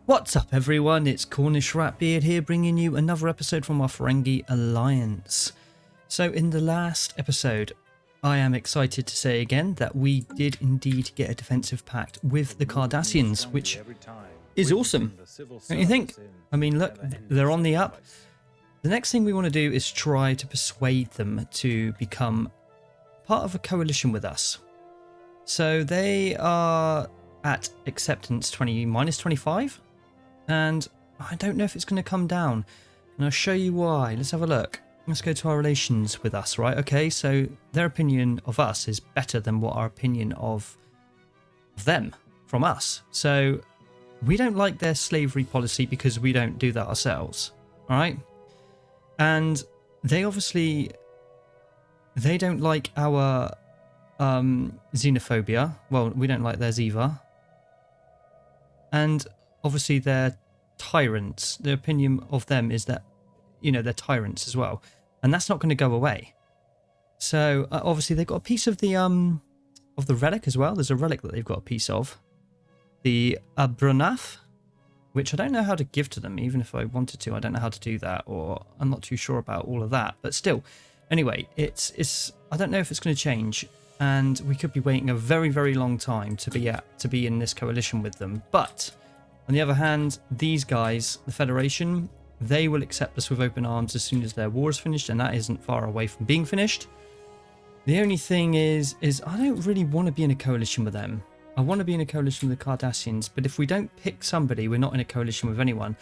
What's up everyone, it's Cornish Ratbeard here bringing you another episode from our Ferengi Alliance. So in the last episode, I am excited to say again that we did indeed get a defensive pact with the Cardassians, which is awesome, don't you think? I mean look, they're on the up. The next thing we want to do is try to persuade them to become part of a coalition with us. So they are at acceptance 20 minus 25. And I don't know if it's going to come down. And I'll show you why. Let's have a look. Let's go to our relations with us, right? Okay, so their opinion of us is better than what our opinion of them from us. So we don't like their slavery policy because we don't do that ourselves, all right? And they don't like our xenophobia. Well, we don't like theirs either. And obviously they're tyrants. The opinion of them is that, you know, they're tyrants as well. And that's not going to go away. So obviously they've got a piece of the relic as well. There's a relic that they've got a piece of. The Abronath, which I don't know how to give to them. Even if I wanted to, I don't know how to do that. Or I'm not too sure about all of that. But still, anyway, it's I don't know if it's going to change. And we could be waiting a very, very long time to be in this coalition with them. But on the other hand, these guys, the Federation, they will accept us with open arms as soon as their war is finished, and that isn't far away from being finished. The only thing is I don't really want to be in a coalition with them. I want to be in a coalition with the Cardassians, but if we don't pick somebody, we're not in a coalition with anyone.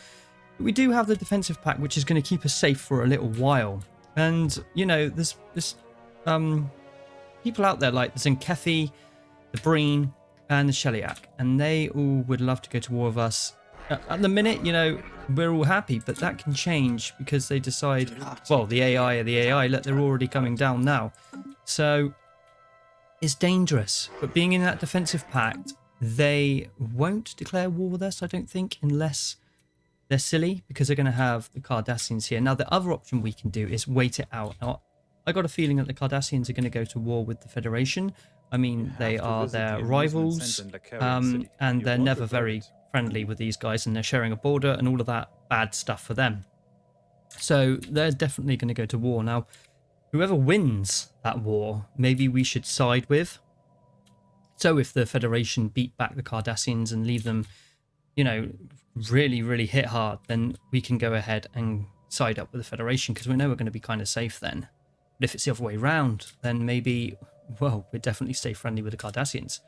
But we do have the defensive pact, which is going to keep us safe for a little while. And, you know, there's people out there like the Zenkethi, the Breen, and the Sheliak, and they all would love to go to war with us. At the minute, you know, we're all happy, but that can change because they decide, well, the AI are the AI, look, they're already coming down now. So it's dangerous, but being in that defensive pact, they won't declare war with us, I don't think, unless they're silly, because they're going to have the Cardassians here. Now, the other option we can do is wait it out. Now, I got a feeling that the Cardassians are going to go to war with the Federation. I mean, they are their rivals, and they're never very friendly with these guys, and they're sharing a border and all of that bad stuff for them. So they're definitely going to go to war. Now, whoever wins that war, maybe we should side with. So if the Federation beat back the Cardassians and leave them, you know, really, really hit hard, then we can go ahead and side up with the Federation, because we know we're going to be kind of safe then. But if it's the other way around, then maybe, well, we'd definitely stay friendly with the Cardassians.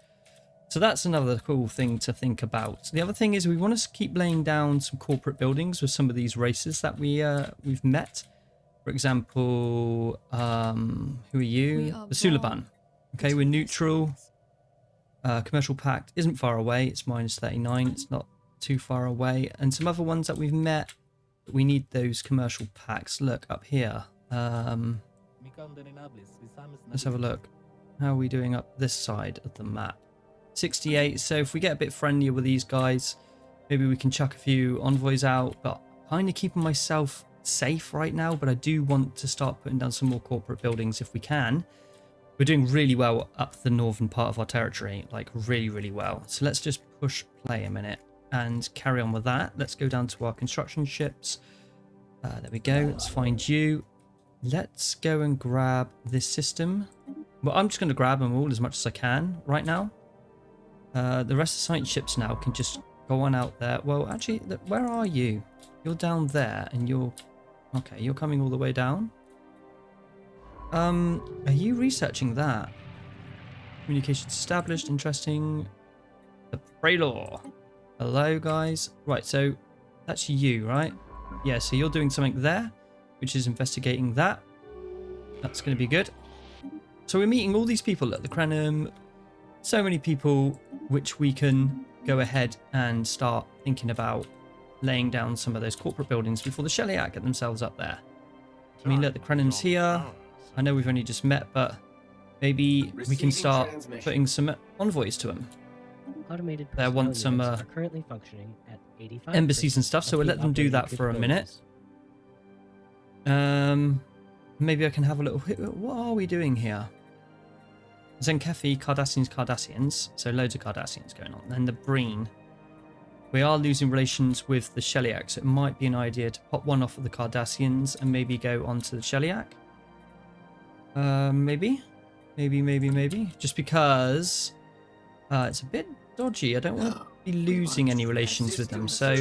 So that's another cool thing to think about. The other thing is we want to keep laying down some corporate buildings with some of these races that we've met. For example, who are you? The Sulaban. Okay, we're neutral. Commercial pact isn't far away. It's minus 39. It's not too far away. And some other ones that we've met, we need those commercial pacts. Look up here. Let's have a look. How are we doing up this side of the map? 68. So if we get a bit friendlier with these guys, maybe we can chuck a few envoys out. But kind of keeping myself safe right now. But I do want to start putting down some more corporate buildings if we can. We're doing really well up the northern part of our territory. Like really, really well. So let's just push play a minute and carry on with that. Let's go down to our construction ships. There we go. Let's find you. Let's go and grab this system. Well, I'm just going to grab them all as much as I can right now. The rest of the science ships now can just go on out there. Well, actually, where are you? You're down there and you're... Okay, you're coming all the way down. Are you researching that? Communications established. Interesting. The Prelor. Hello, guys. Right, so that's you, right? Yeah, so you're doing something there, which is investigating that. That's going to be good. So we're meeting all these people at the Crenum. So many people which we can go ahead and start thinking about laying down some of those corporate buildings before the Sheliak get themselves up there. I mean, look, the Crenum's here. I know we've only just met, but maybe we can start putting some envoys to them. Automated They want some are currently functioning at 85% embassies and stuff, so we'll let them do that for a minute. Maybe I can have a little... What are we doing here? Zenkethi, Cardassians. So loads of Cardassians going on. Then the Breen. we are losing relations with the Sheliak, so it might be an idea to pop one off of the Cardassians and maybe go onto the Sheliak. Maybe. Just because it's a bit dodgy. I don't want to be losing any relations with them. So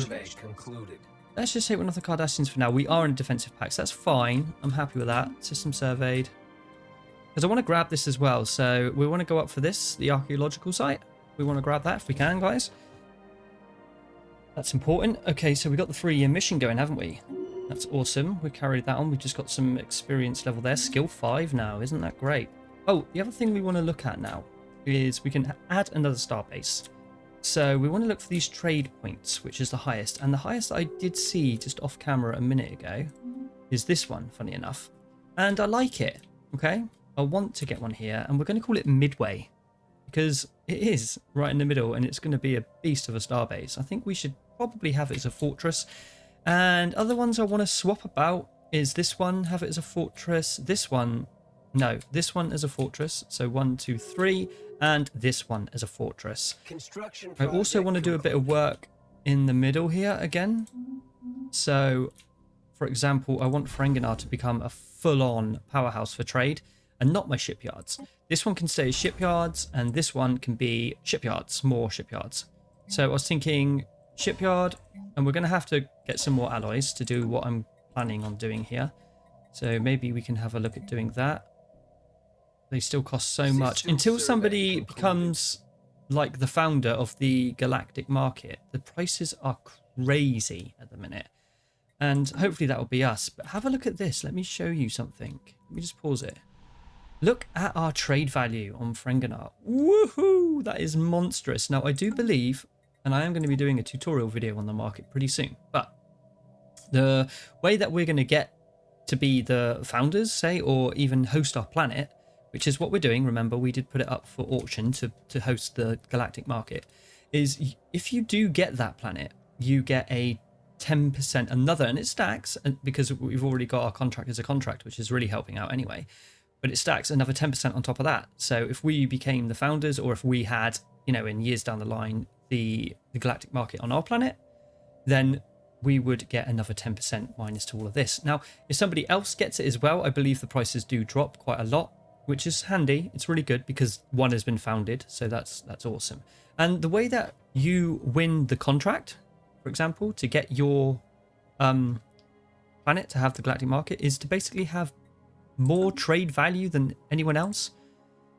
let's just take one of the Cardassians for now. We are in a defensive pact, so that's fine. I'm happy with that. System surveyed. Because I want to grab this as well. So we want to go up for this, the archaeological site. We want to grab that if we can, guys. That's important. Okay, so we got the 3-year mission going, haven't we? That's awesome. We carried that on. We've just got some experience level there. Skill 5 now. Isn't that great? Oh, the other thing we want to look at now is we can add another starbase. So we want to look for these trade points, which is the highest. And the highest I did see just off camera a minute ago is this one, funny enough. And I like it, okay? I want to get one here, and we're going to call it Midway because it is right in the middle and it's going to be a beast of a starbase. I think we should probably have it as a fortress. And other ones I want to swap about is this one, have it as a fortress. This one, no, this one as a fortress. So 1, 2, 3, and this one as a fortress. I also want to do a bit of work in the middle here again. So, for example, I want Ferengi to become a full-on powerhouse for trade and not my shipyards. This one can stay as shipyards, and this one can be shipyards, more shipyards. So I was thinking shipyard, and we're going to have to get some more alloys to do what I'm planning on doing here. So maybe we can have a look at doing that. They still cost so much. Until somebody becomes like the founder of the Galactic Market, the prices are crazy at the minute. And hopefully that will be us. But have a look at this. Let me show you something. Let me just pause it. Look at our trade value on Ferengi. Woohoo! That is monstrous. Now, I do believe, and I am going to be doing a tutorial video on the market pretty soon, but the way that we're going to get to be the founders, say, or even host our planet, which is what we're doing, remember, we did put it up for auction to host the Galactic Market, is if you do get that planet, you get a 10% another, and it stacks, because we've already got our contract as a contract, which is really helping out anyway. But it stacks another 10% on top of that. So if we became the founders, or if we had, you know, in years down the line, the Galactic Market on our planet, then we would get another 10% minus to all of this. Now, if somebody else gets it as well, I believe the prices do drop quite a lot, which is handy. It's really good because one has been founded, so that's awesome. And the way that you win the contract, for example, to get your planet to have the Galactic Market, is to basically have more trade value than anyone else.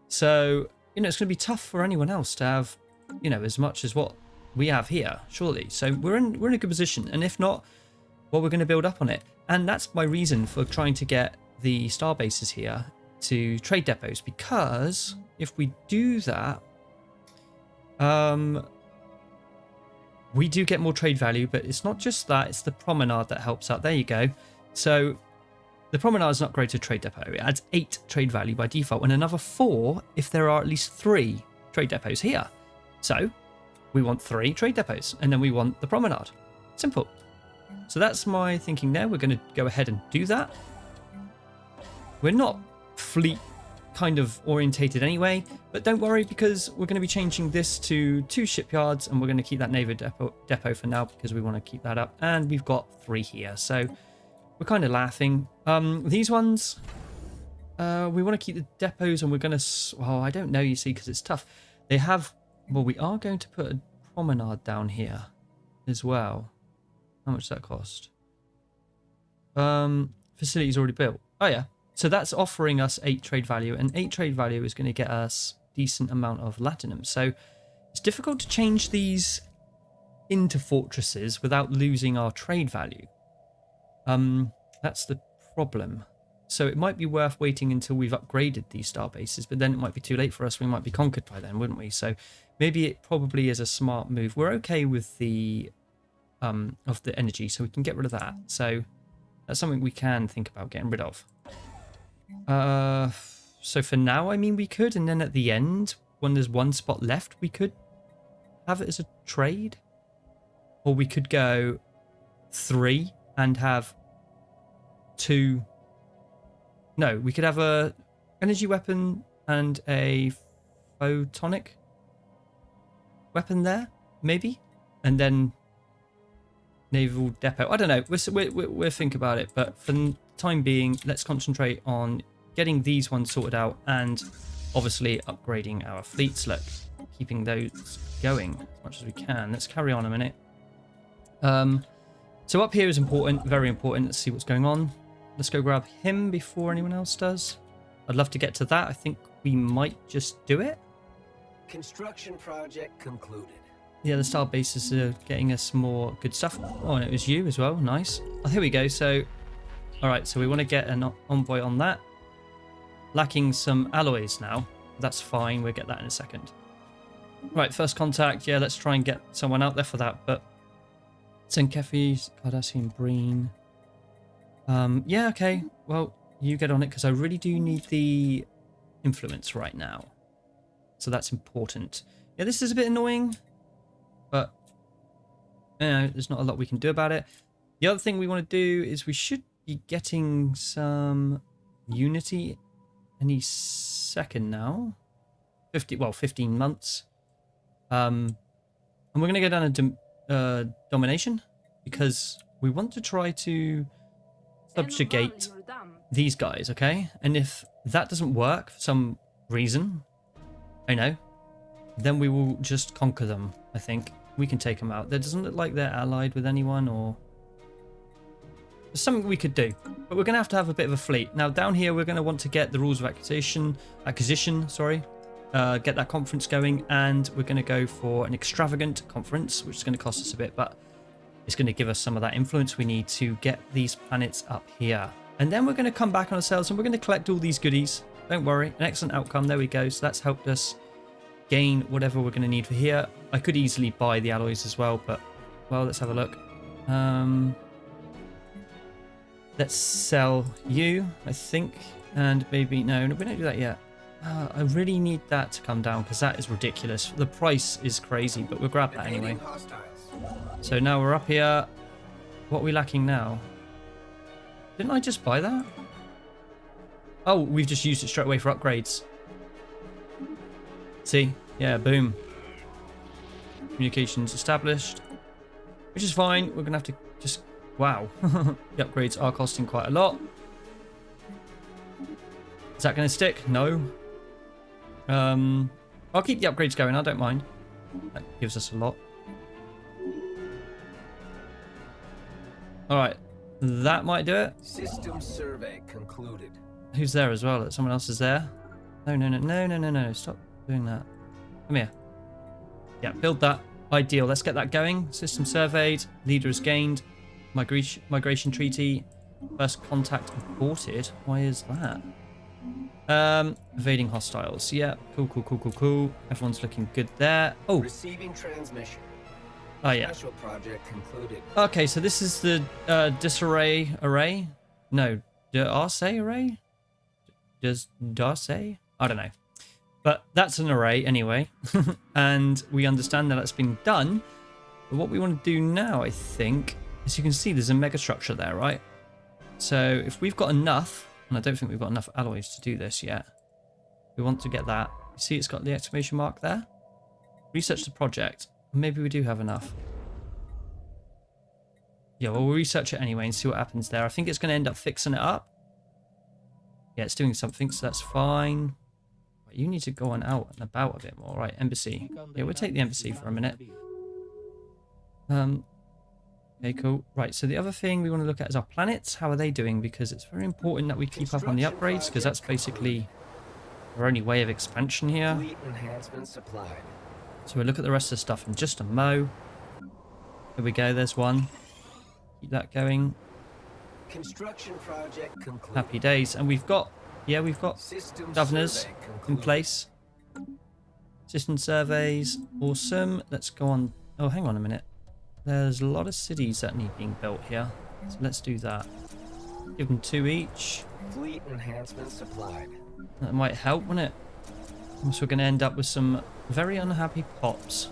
So, you know, it's going to be tough for anyone else to have, you know, as much as what we have here, surely. So we're in a good position, and if not, well, we're going to build up on it. And that's my reason for trying to get the star bases here to trade depots, because if we do that, we do get more trade value. But it's not just that, it's the promenade that helps out. There you go. So the promenade is an upgraded trade depot. It adds 8 trade value by default, and another 4 if there are at least 3 trade depots here. So we want 3 trade depots, and then we want the promenade. Simple. So that's my thinking there. We're going to go ahead and do that. We're not fleet kind of orientated anyway, but don't worry, because we're going to be changing this to 2 shipyards, and we're going to keep that naval depot for now because we want to keep that up. And we've got 3 here, so we're kind of laughing. These ones, we want to keep the depots, and we're going to, well, I don't know, you see, because it's tough. They have, well, we are going to put a promenade down here as well. How much does that cost? Facility's already built. Oh yeah, so that's offering us 8 trade value, and 8 trade value is going to get us decent amount of latinum. So it's difficult to change these into fortresses without losing our trade value. That's the problem. So it might be worth waiting until we've upgraded these star bases, but then it might be too late for us. We might be conquered by then, wouldn't we? So maybe it probably is a smart move. We're okay with the of the energy, so we can get rid of that. So that's something we can think about getting rid of. So for now, I mean, we could, and then at the end, when there's 1 spot left, we could have it as a trade, or we could go 3 and have 2. No, we could have a energy weapon and a photonic weapon there, maybe, and then naval depot. I don't know. We'll think about it. But for the time being, let's concentrate on getting these ones sorted out and obviously upgrading our fleets. Look, keeping those going as much as we can. Let's carry on a minute. So up here is important, very important. Let's see what's going on. Let's go grab him before anyone else does. I'd love to get to that. I think we might just do it. Construction project concluded. Yeah, the star bases are getting us more good stuff. Oh, and it was you as well. Nice. Oh, here we go. So, all right. So we want to get an envoy on that. Lacking some alloys now. That's fine. We'll get that in a second. Right, first contact. Yeah, let's try and get someone out there for that. But Senkefi, Cardassian Breen. Yeah, okay. Well, you get on it because I really do need the influence right now. So that's important. Yeah, this is a bit annoying, but you know, there's not a lot we can do about it. The other thing we want to do is we should be getting some unity any second now. 15 months. And we're going to go down to domination because we want to try to subjugate these guys, okay? And if that doesn't work for some reason, I know, then we will just conquer them. I think we can take them out. That doesn't look like they're allied with anyone, or there's something we could do, but we're going to have a bit of a fleet. Now down here we're going to want to get the rules of acquisition, get that conference going, and we're going to go for an extravagant conference, which is going to cost us a bit, but it's going to give us some of that influence we need to get these planets up here. And then we're going to come back on ourselves and we're going to collect all these goodies. Don't worry, an excellent outcome. There we go. So that's helped us gain whatever we're going to need for here. I could easily buy the alloys as well, but well, let's have a look. Let's sell you, I think, and maybe no, we don't do that yet. I really need that to come down because that is ridiculous. The price is crazy, but we'll grab that anyway. So now we're up here. What are we lacking now? Didn't I just buy that? Oh, we've just used it straight away for upgrades. See? Yeah, boom. Communications established. Which is fine. We're going to have to just... Wow. The upgrades are costing quite a lot. Is that going to stick? No. I'll keep the upgrades going. I don't mind. That gives us a lot. Alright. That might do it. System survey concluded. Who's there as well? Someone else is there? No. Stop doing that. Come here. Yeah, build that. Ideal. Let's get that going. System surveyed. Leader is gained. Migration treaty. First contact aborted. Why is that? Evading hostiles. Yeah. Cool. Everyone's looking good there. Oh. Receiving transmission. Oh, yeah. Special project concluded. Okay, so this is the disarray array. No, Darce array? Does Darce? I don't know. But that's an array anyway. And we understand that that's been done. But what we want to do now, I think, is you can see there's a mega structure there, right? So if we've got enough, and I don't think we've got enough alloys to do this yet. We want to get that. You see it's got the exclamation mark there? Research the project. Maybe we do have enough. Yeah, well, we'll research it anyway and see what happens there. I think it's going to end up fixing it up. Yeah, it's doing something, so that's fine. Right, you need to go on out and about a bit more. Right, embassy. Yeah, we'll take the embassy for a minute. Okay, cool. Right, so the other thing we want to look at is our planets. How are they doing? Because it's very important that we keep up on the upgrades, because that's basically our only way of expansion here. Fleet enhancement supplied. So we'll look at the rest of the stuff in just a mo. Here we go, there's one. Keep that going. Construction project concluded. Happy days. And we've got System governors survey in concluded. place. System surveys. Awesome. Let's go on. Oh, hang on a minute. There's a lot of cities that need being built here. So let's do that. Give them 2 each. Fleet enhancement supplied. That might help, wouldn't it? So we're going to end up with some very unhappy pops.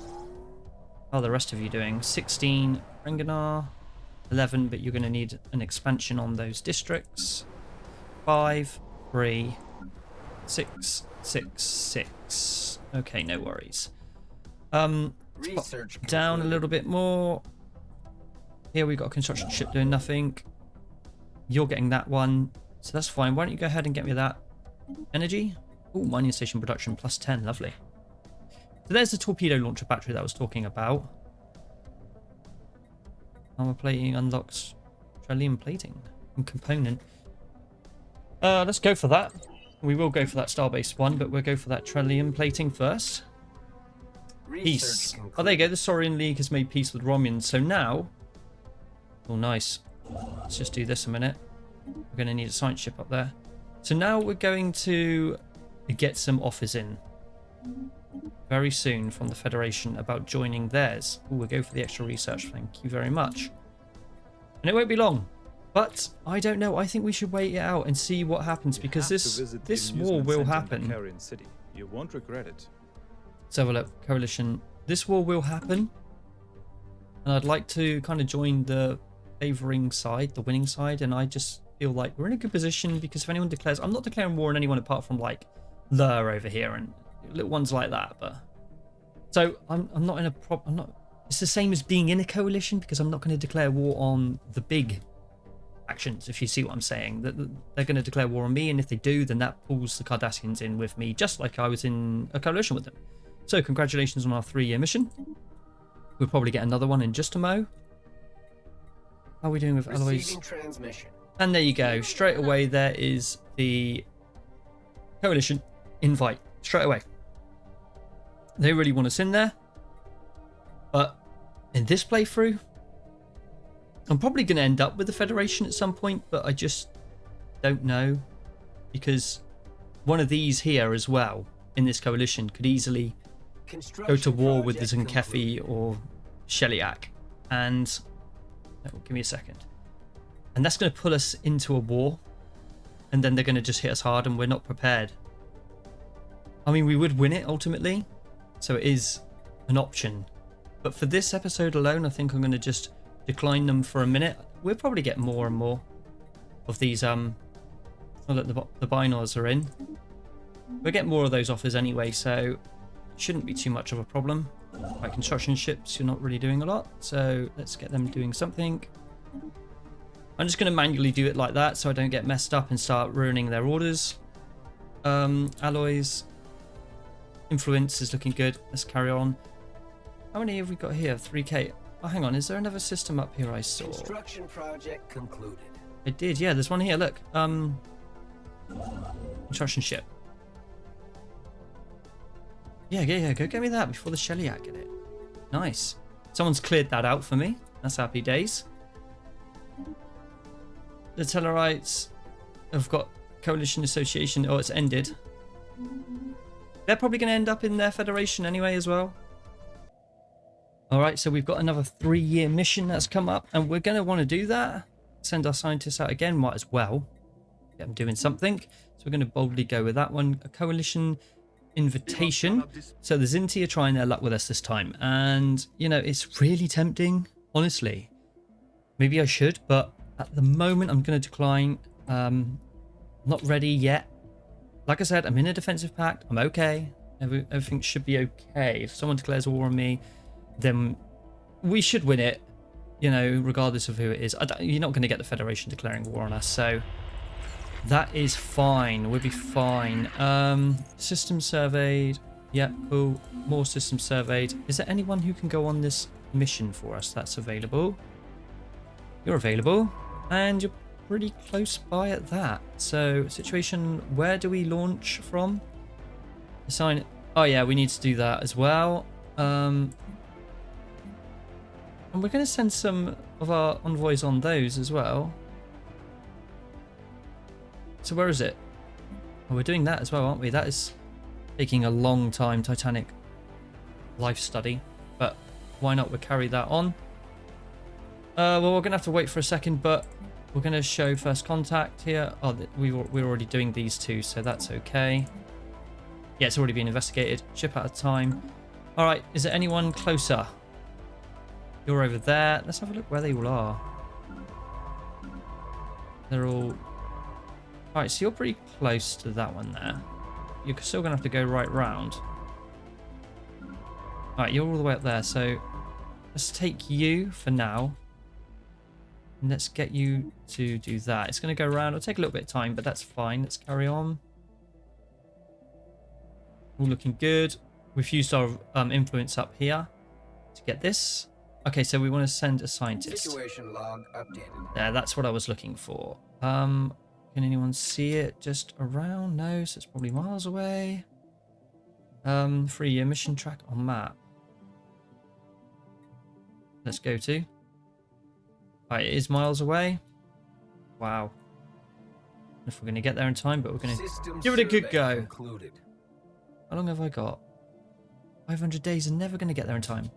How are the rest of you doing? 16 Renganar, 11, but you're going to need an expansion on those districts. 5, 3, 6, 6, 6. Okay, no worries. Research Down a concluded. little bit more. Here we've got a construction ship doing nothing. You're getting that one. So that's fine. Why don't you go ahead and get me that energy? Oh, mining station production plus 10. Lovely. So there's the torpedo launcher battery that I was talking about. Armor plating unlocks trellium plating and component. Let's go for that. We will go for that starbase one, but we'll go for that trellium plating first. Peace. Oh, there you go. The Saurian League has made peace with Romulans. So now... Oh, nice. Let's just do this a minute. We're going to need a science ship up there. So now we're going to get some offers in very soon from the Federation about joining theirs. Oh, we'll go for the extra research. Thank you very much. And it won't be long. But I don't know. I think we should wait it out and see what happens, because this war will happen. City. You won't regret it. Let's have a look. Coalition. This war will happen. And I'd like to kind of join the favouring side, the winning side. And I just feel like we're in a good position, because if anyone declares... I'm not declaring war on anyone apart from like Lur over here and little ones like that. But so I'm not in a I'm not... It's the same as being in a coalition, because I'm not going to declare war on the big actions, if you see what I'm saying. That they're going to declare war on me, and if they do, then that pulls the Cardassians in with me, just like I was in a coalition with them. So congratulations on our 3-year mission. We'll probably get another one in just a mo. How are we doing with alloys? Transmission. And there you go. Straight away there is the coalition invite. Straight away. They really want us in there. But in this playthrough, I'm probably going to end up with the Federation at some point, but I just don't know, because one of these here as well in this coalition could easily go to war with the Zunkefi or Sheliak, and give me a second, and that's going to pull us into a war, and then they're going to just hit us hard, and we're not prepared. I mean, we would win it ultimately, so it is an option, but for this episode alone, I think I'm going to just decline them for a minute. We'll probably get more and more of these. Oh, look, the binars are in. We'll get more of those offers anyway, so it shouldn't be too much of a problem. Right, construction ships, you're not really doing a lot, so let's get them doing something. I'm just going to manually do it like that so I don't get messed up and start ruining their orders. Alloys. Influence is looking good. Let's carry on. How many have we got here? 3k. Oh, hang on. Is there another system up here I saw? Construction project concluded. I did, yeah. There's one here. Look. Construction ship. Yeah. Go get me that before the Sheliak get it. Nice. Someone's cleared that out for me. That's happy days. The Tellarites have got Coalition Association. Oh, it's ended. They're probably going to end up in their Federation anyway as well. Alright, so we've got another 3-year mission that's come up, and we're going to want to do that. Send our scientists out again, might as well. Get them doing something. So we're going to boldly go with that one. A coalition invitation. So the Zinti are trying their luck with us this time. And, you know, it's really tempting, honestly. Maybe I should, but at the moment I'm going to decline. Not ready yet. Like I said, I'm in a defensive pact. I'm okay. Everything should be okay. If someone declares war on me, then we should win it, you know, regardless of who it is. You're not going to get the Federation declaring war on us, so that is fine. We'll be fine. System surveyed. Yeah, cool. More system surveyed. Is there anyone who can go on this mission for us that's available? You're available, and you're pretty close by at that. So, situation, where do we launch from? Assign. Oh yeah, we need to do that as well. And we're going to send some of our envoys on those as well. So where is it? Oh, we're doing that as well, aren't we? That is taking a long time, Titanic life study. But why not? We'll carry that on. Well, we're going to have to wait for a second, but we're going to show first contact here. Oh, we're already doing these two, so that's okay. Yeah, it's already been investigated. Ship at a time. All right, is there anyone closer? You're over there. Let's have a look where they all are. They're all... Alright, so you're pretty close to that one there. You're still going to have to go right round. Alright, you're all the way up there, so let's take you for now. And let's get you to do that. It's going to go around. It'll take a little bit of time, but that's fine. Let's carry on. All looking good. We've used our influence up here to get this. Okay, so we want to send a scientist. Situation log updated. Yeah, that's what I was looking for. Can anyone see it just around? No, so it's probably miles away. 3-year mission track on map. Let's go to. Right, it is miles away. Wow. I don't know if we're going to get there in time, but we're going to give it a good go. Concluded. How long have I got? 500 days and never going to get there in time.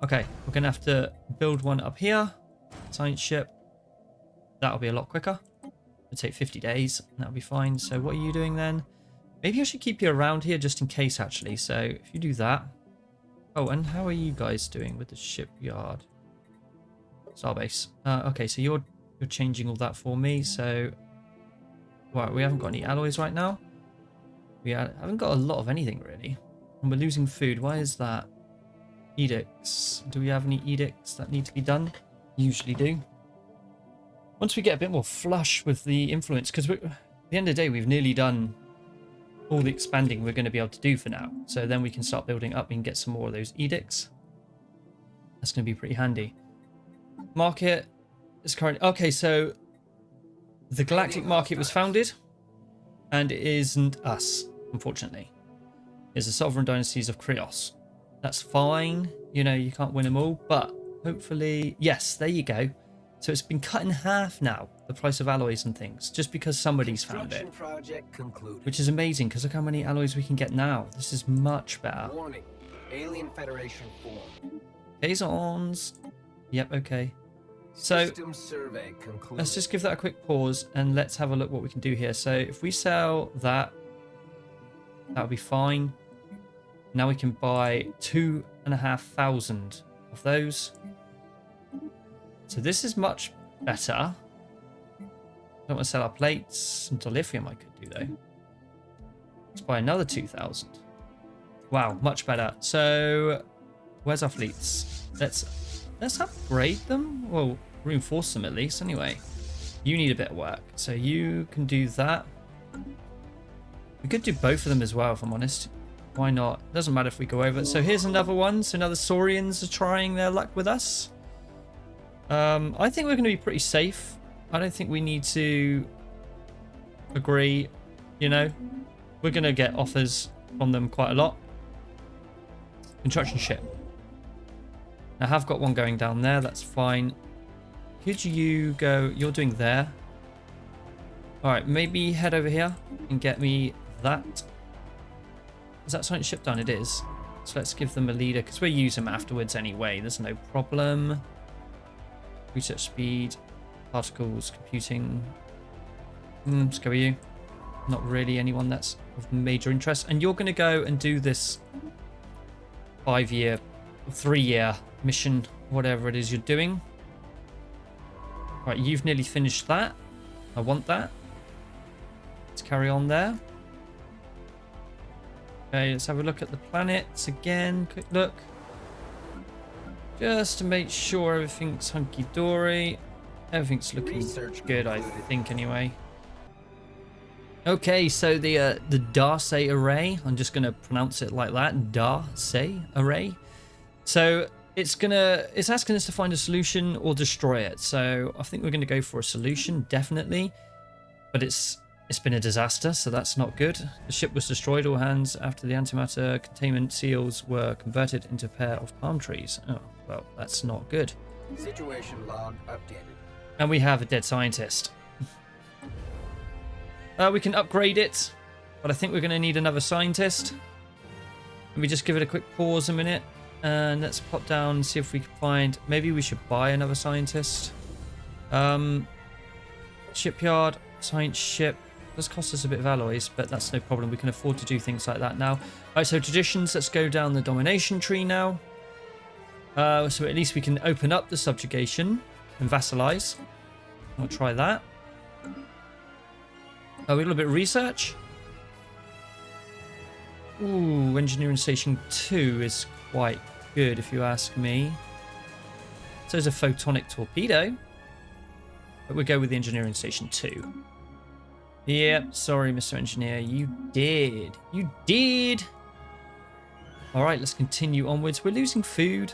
Okay, we're going to have to build one up here. Science ship. That'll be a lot quicker. It'll take 50 days. That'll be fine. So what are you doing then? Maybe I should keep you around here just in case, actually. So if you do that. Oh, and how are you guys doing with the shipyard? Starbase. Okay, so you're changing all that for me. So, right, we haven't got any alloys right now. We haven't got a lot of anything really, and we're losing food. Why is that? Edicts. Do we have any edicts that need to be done? Usually do. Once we get a bit more flush with the influence, because at the end of the day, we've nearly done all the expanding we're going to be able to do for now. So then we can start building up and get some more of those edicts. That's going to be pretty handy. Market is currently... Okay, so the Galactic Market was founded, and it isn't us, unfortunately. It's the sovereign dynasties of Krios. That's fine. You know, you can't win them all, but hopefully... Yes, there you go. So it's been cut in half now, the price of alloys and things, just because somebody's found it. Project concluded. Which is amazing, because look how many alloys we can get now. This is much better. Warning. Alien Federation formed. Phasons. Yep, okay. So System survey concluded. let's just give that a quick pause and let's have a look what we can do here. So if we sell that, that'll be fine. Now we can buy 2,500 of those. So this is much better. I don't want to sell our plates. Some dilithium I could do though. Let's buy another 2,000. Wow, much better. So where's our fleets? Let's upgrade them. Well, reinforce them at least. Anyway, you need a bit of work, so you can do that. We could do both of them as well, if I'm honest. Why not? Doesn't matter if we go over. So here's another one. So now the Saurians are trying their luck with us. I think we're going to be pretty safe. I don't think we need to agree. You know, we're going to get offers from them quite a lot. Construction ship. I have got one going down there. That's fine. Could you go? You're doing there. All right, maybe head over here and get me that. Is that science ship done? It is. So let's give them a leader because we'll use them afterwards anyway. There's no problem. Research speed, particles, computing. Let's go with you. Not really anyone that's of major interest. And you're going to go and do this 5-year, 3-year mission, whatever it is you're doing. Right, you've nearly finished that. I want that. Let's carry on there. Okay, let's have a look at the planets again. Quick look. Just to make sure everything's hunky-dory. Everything's looking good, I think, anyway. Okay, so the Darce array, I'm just going to pronounce it like that, Darce array. So it's asking us to find a solution or destroy it. So I think we're going to go for a solution, definitely. But it's been a disaster, so that's not good. The ship was destroyed, all hands, after the antimatter containment seals were converted into a pair of palm trees. Oh, well, that's not good. Situation log updated. And we have a dead scientist. We can upgrade it, but I think we're going to need another scientist. Let me just give it a quick pause a minute, and let's pop down and see if we can find... Maybe we should buy another scientist. Shipyard, science ship. Does cost us a bit of alloys, but that's no problem. We can afford to do things like that now. All right, so traditions. Let's go down the domination tree now. So at least we can open up the subjugation and vassalize. I'll try that. A little bit of research. Ooh, engineering station 2 is quite good if you ask me. So there's a photonic torpedo. But we'll go with the engineering station 2. Yep, sorry, Mr. Engineer. You did. You did. All right, let's continue onwards. We're losing food.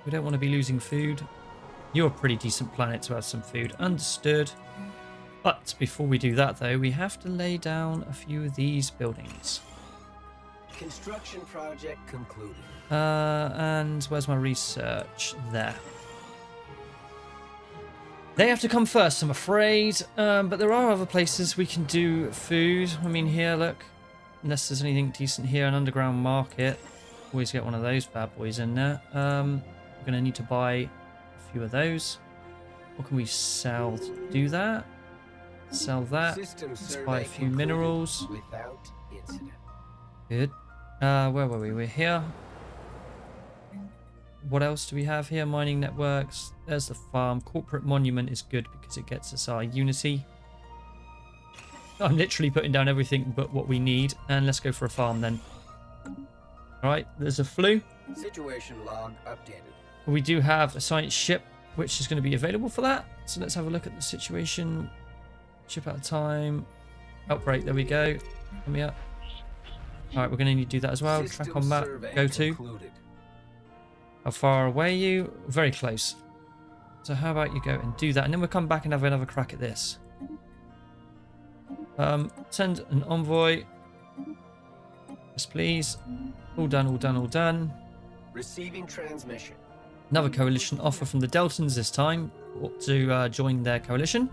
We don't want to be losing food. You're a pretty decent planet to have some food. Understood. But before we do that, though, we have to lay down a few of these buildings. Construction project concluded. And where's my research? There. They have to come first, I'm afraid. But there are other places we can do food. I mean, here, look. Unless there's anything decent here, an underground market. Always get one of those bad boys in there. We're going to need to buy a few of those. What can we sell to do that? Sell that. Let's buy a few minerals. Without incident. Good. Where were we? We're here. What else do we have here? Mining networks. There's the farm. Corporate monument is good because it gets us our unity. I'm literally putting down everything but what we need. And let's go for a farm then. Alright, there's a flu. Situation log updated. We do have a science ship which is going to be available for that. So let's have a look at the situation. Ship at a time. Outbreak, there we go. Come here. Alright, we're going to need to do that as well. System Track on map. survey Go to. concluded. How far away are you? Very close. So how about you go and do that, and then we'll come back and have another crack at this. Send an envoy. Yes, please. All done, all done, all done. Receiving transmission. Another coalition offer from the Deltans this time to join their coalition.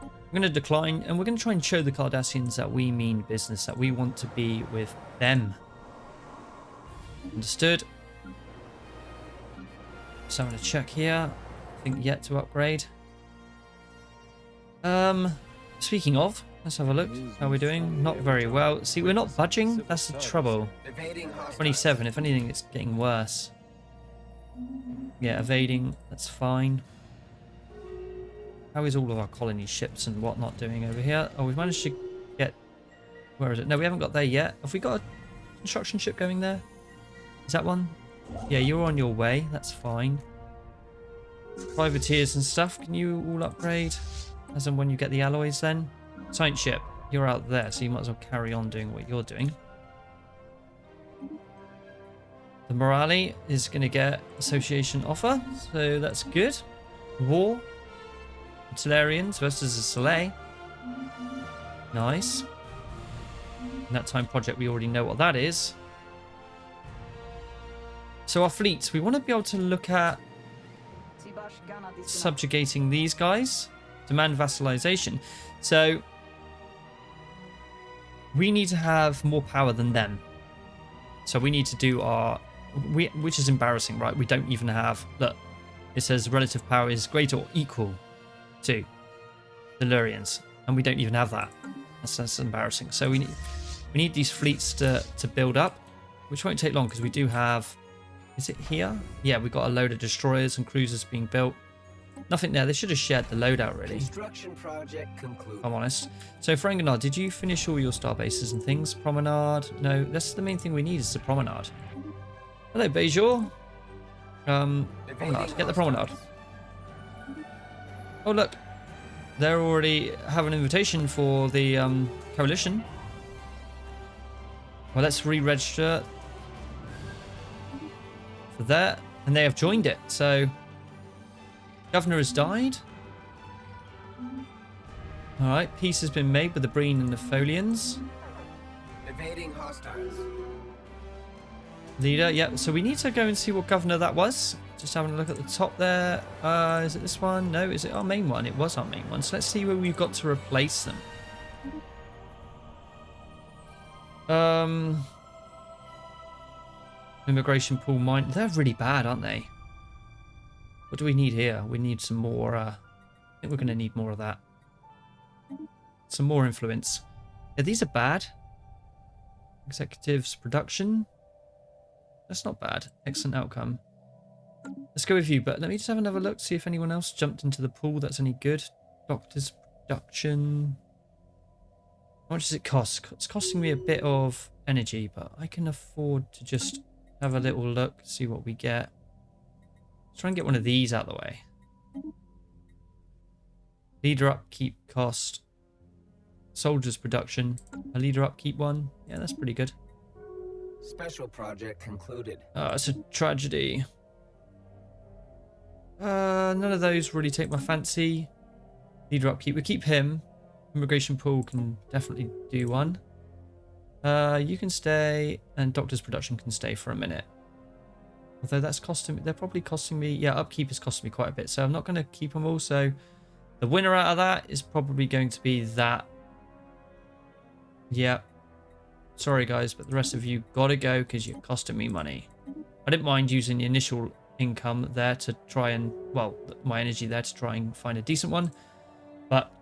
We're going to decline, and we're going to try and show the Cardassians that we mean business, that we want to be with them. Understood. So I'm going to check here. I think yet to upgrade. Speaking of, let's have a look. How we're doing? Not very well. See, we're not budging. That's the trouble. Evading hostiles. 27. If anything, it's getting worse. Yeah, evading. That's fine. How is all of our colony ships and whatnot doing over here? Oh, we've managed to get... Where is it? No, we haven't got there yet. Have we got a construction ship going there? Is that one? Yeah, you're on your way. That's fine. Privateers and stuff. Can you all upgrade? As in when you get the alloys then? Science ship. You're out there, so you might as well carry on doing what you're doing. The Morale is going to get association offer, so that's good. War. Solarians versus the Soleil. Nice. In that time project, we already know what that is. So our fleets, we want to be able to look at subjugating these guys. Demand vassalization. So we need to have more power than them. So we need to do our... which is embarrassing, right? We don't even have... Look, it says relative power is greater or equal to the Lurians, and we don't even have that. That's embarrassing. So we need these fleets to build up, which won't take long because we do have... Is it here? Yeah, we've got a load of destroyers and cruisers being built. Nothing there. They should have shared the loadout, really. Construction project concluded. If I'm honest. So, Ferengi, did you finish all your star bases and things? Promenade? No, that's the main thing we need is the promenade. Hello, Bajor. Promenade. Get the promenade. Oh, look. They already have an invitation for the coalition. Well, let's re-register for that. And they have joined it. So, Governor has died. Alright, peace has been made with the Breen and the Folians. Evading hostiles. Leader, yeah. So we need to go and see what governor that was. Just having a look at the top there. Is it this one? No, is it our main one? It was our main one. So let's see where we've got to replace them. Immigration pool mine. They're really bad, aren't they? What do we need here? We need some more... I think we're going to need more of that. Some more influence. Yeah, these are bad. Executives, production. That's not bad. Excellent outcome. Let's go with you, but let me just have another look, see if anyone else jumped into the pool that's any good. Doctors, production. How much does it cost? It's costing me a bit of energy, but I can afford to just have a little look, see what we get. Let's try and get one of these out of the way. Leader upkeep cost. Soldiers production. A leader upkeep one. Yeah, that's pretty good. Special project concluded. It's a tragedy. None of those really take my fancy. Leader upkeep. We keep him. Immigration pool can definitely do one. You can stay, and doctor's production can stay for a minute. Although that's costing me, they're probably costing me, yeah, upkeep is costing me quite a bit, so I'm not going to keep them all. So the winner out of that is probably going to be that. Yeah. Sorry guys, but the rest of you gotta go because you're costing me money. I didn't mind using the initial income there to try and, well, my energy there to try and find a decent one, but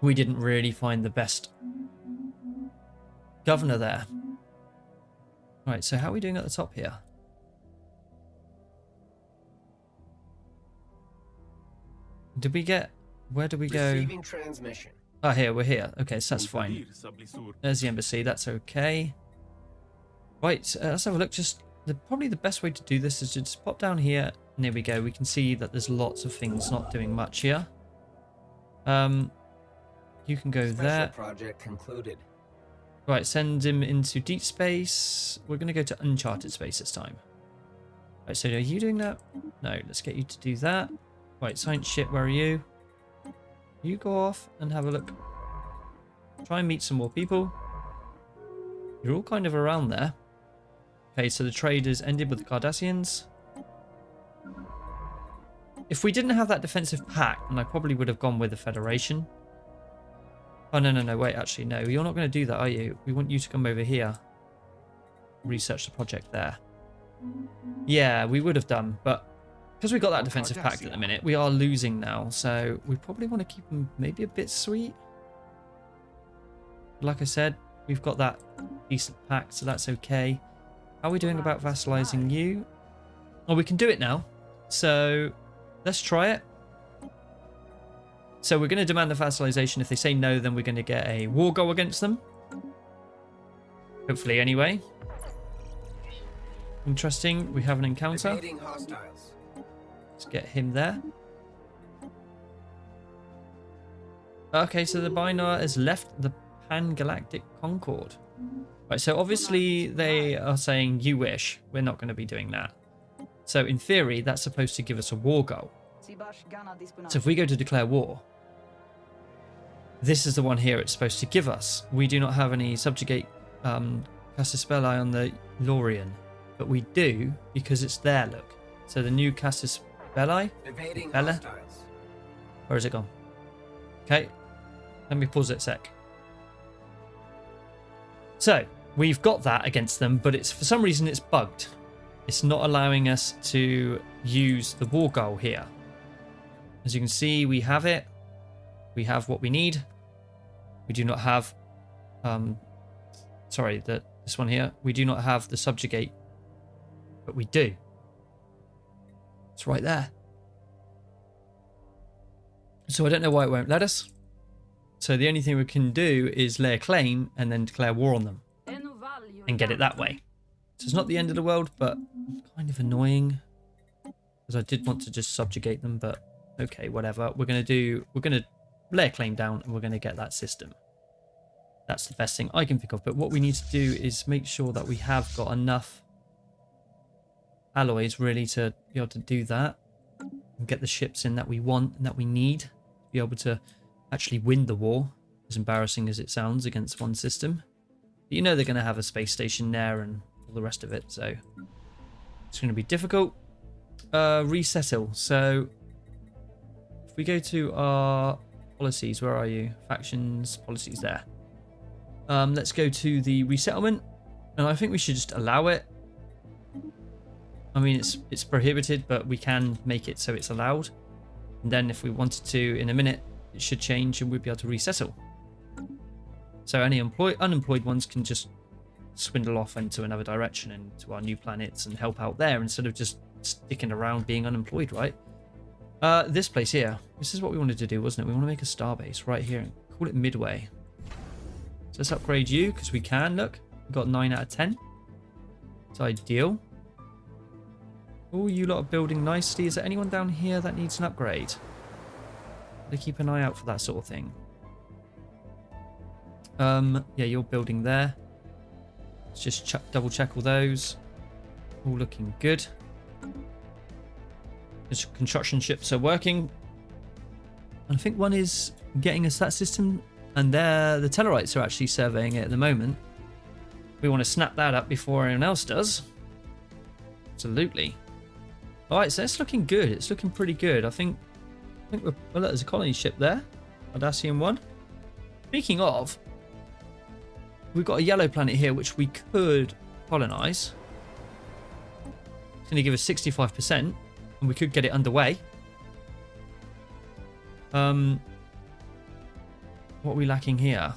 we didn't really find the best governor there. Right, so how are we doing at the top here? Did we get, where do we go? Receiving transmission. Oh, here, we're here. Okay, so that's fine. There's the embassy, that's okay. Right, let's have a look. Just probably the best way to do this is to just pop down here, and there we go. We can see that there's lots of things not doing much here. You can go there. Special project concluded. Right, send him into deep space. We're going to go to uncharted space this time. Right, so are you doing that? No, let's get you to do that. Right, science ship, where are you? You go off and have a look. Try and meet some more people. You're all kind of around there. Okay, so the trade has ended with the Cardassians. If we didn't have that defensive pact, then I probably would have gone with the Federation. Oh, no, wait, actually, no. You're not going to do that, are you? We want you to come over here. Research the project there. Yeah, we would have done, but because we got that defensive pact at the minute, we are losing now, so we probably want to keep them maybe a bit sweet. Like I said, we've got that decent pact, so that's okay. How are we doing about vassalizing you? Oh, we can do it now. So let's try it. So we're going to demand the vassalization. If they say no, then we're going to get a war goal against them. Hopefully, anyway. Interesting. We have an encounter. Evading hostiles. Let's get him there. Okay, so the Binar has left the Pan-Galactic Concord. Right, so obviously they are saying, you wish. We're not going to be doing that. So in theory, that's supposed to give us a war goal. So if we go to declare war, this is the one here it's supposed to give us. We do not have any subjugate Casus Belli on the Lorian, but we do because it's there, look. So the new Casus Belli. Evading Bella? hostiles. Where has it gone? Okay, let me pause it a sec. So we've got that against them, but it's for some reason it's bugged. It's not allowing us to use the war goal here. As you can see, we have it. We have what we need. We do not have, this one here. We do not have the subjugate, but we do. It's right there. So I don't know why it won't let us. So the only thing we can do is lay a claim and then declare war on them and get it that way. So it's not the end of the world, but kind of annoying because I did want to just subjugate them, but okay, whatever. We're going to lay a claim down and we're going to get that system. That's the best thing I can think of. But what we need to do is make sure that we have got enough alloys really to be able to do that and get the ships in that we want and that we need to be able to actually win the war, as embarrassing as it sounds against one system. But you know they're going to have a space station there and all the rest of it, so it's going to be difficult. Resettle. So if we go to our policies, where are you? Factions, policies there. Let's go to the resettlement, and I think we should just allow it. I mean, it's prohibited, but we can make it so it's allowed. And then if we wanted to, in a minute, it should change and we'll be able to resettle. So any unemployed ones can just swindle off into another direction and to our new planets and help out there instead of just sticking around being unemployed, right? This place here, this is what we wanted to do, wasn't it? We want to make a starbase right here and call it Midway. So let's upgrade you because we can. Look, we've got 9 out of 10. It's ideal. Oh, you lot are building nicely. Is there anyone down here that needs an upgrade? They keep an eye out for that sort of thing. Yeah, you're building there. Let's just double check all those. All looking good. The construction ships are working. And I think one is getting us that system, and the Tellarites are actually surveying it at the moment. We want to snap that up before anyone else does. Absolutely. Alright, so it's looking good. It's looking pretty good. I think we're... Well, look, there's a colony ship there. Cardassian 1. Speaking of, we've got a yellow planet here which we could colonize. It's going to give us 65%, and we could get it underway. What are we lacking here?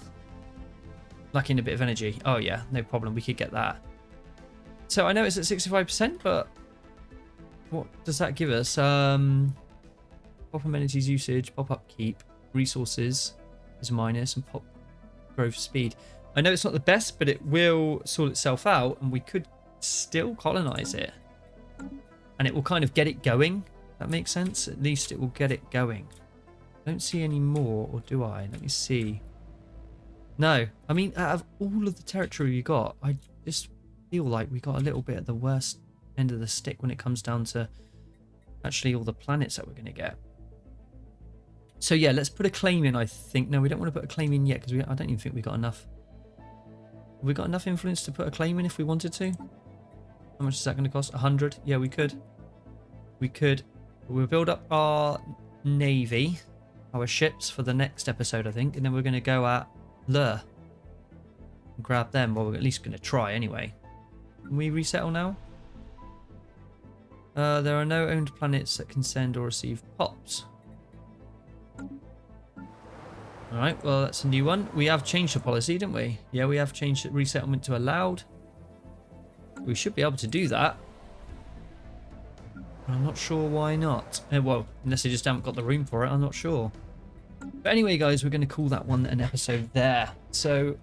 Lacking a bit of energy. Oh yeah, no problem. We could get that. So I know it's at 65%, but what does that give us? Pop amenities usage, pop upkeep, resources is minus, and pop growth speed. I know it's not the best, but it will sort itself out, and we could still colonize it. And it will kind of get it going. That makes sense. At least it will get it going. I don't see any more, or do I? Let me see. No. I mean, out of all of the territory we got, I just feel like we got a little bit at the worst end of the stick when it comes down to actually all the planets that we're going to get. So yeah, let's put a claim in, I think. No, we don't want to put a claim in yet, because I don't even think we got enough. Have we got enough influence to put a claim in if we wanted to? How much is that going to cost? 100? Yeah, we could. We could. We'll build up our navy, our ships for the next episode, I think, and then we're going to go at Lur and grab them. Well, we're at least going to try anyway. Can we resettle now? There are no owned planets that can send or receive pops. Alright, well, that's a new one. We have changed the policy, didn't we? Yeah, we have changed resettlement to allowed. We should be able to do that. I'm not sure why not. Well, unless they just haven't got the room for it, I'm not sure. But anyway, guys, we're going to call that one an episode there. So,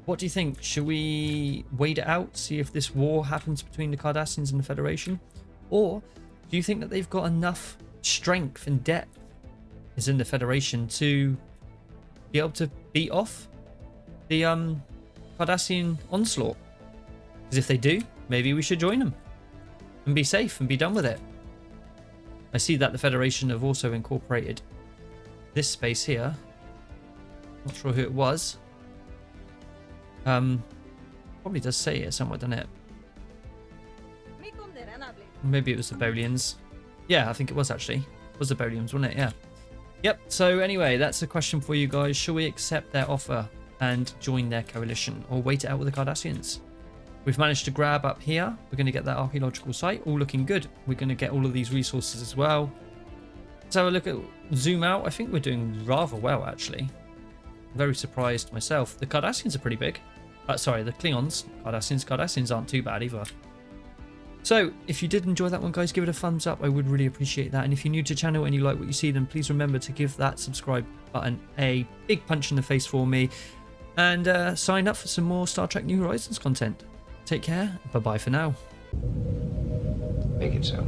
what do you think? Should we wait it out, see if this war happens between the Cardassians and the Federation? Or do you think that they've got enough strength and depth is in the Federation to be able to beat off the Cardassian onslaught? Because if they do, maybe we should join them and be safe and be done with it. I see that the Federation have also incorporated this space here. Not sure who it was. Probably does say it somewhere, doesn't it? Maybe it was the Bolians. Yeah, I think it was actually. It was the Bolians, wasn't it? Yeah. Yep, so anyway, that's a question for you guys. Shall we accept their offer and join their coalition, or wait it out with the Cardassians? We've managed to grab up here. We're going to get that archaeological site, all looking good. We're going to get all of these resources as well. Let's have a look at, zoom out. I think we're doing rather well, actually. Very surprised myself. The Cardassians are pretty big. Sorry, the Klingons. Cardassians aren't too bad either. So, if you did enjoy that one, guys, give it a thumbs up. I would really appreciate that. And if you're new to the channel and you like what you see, then please remember to give that subscribe button a big punch in the face for me. And sign up for some more Star Trek New Horizons content. Take care. Bye-bye for now. Make it so.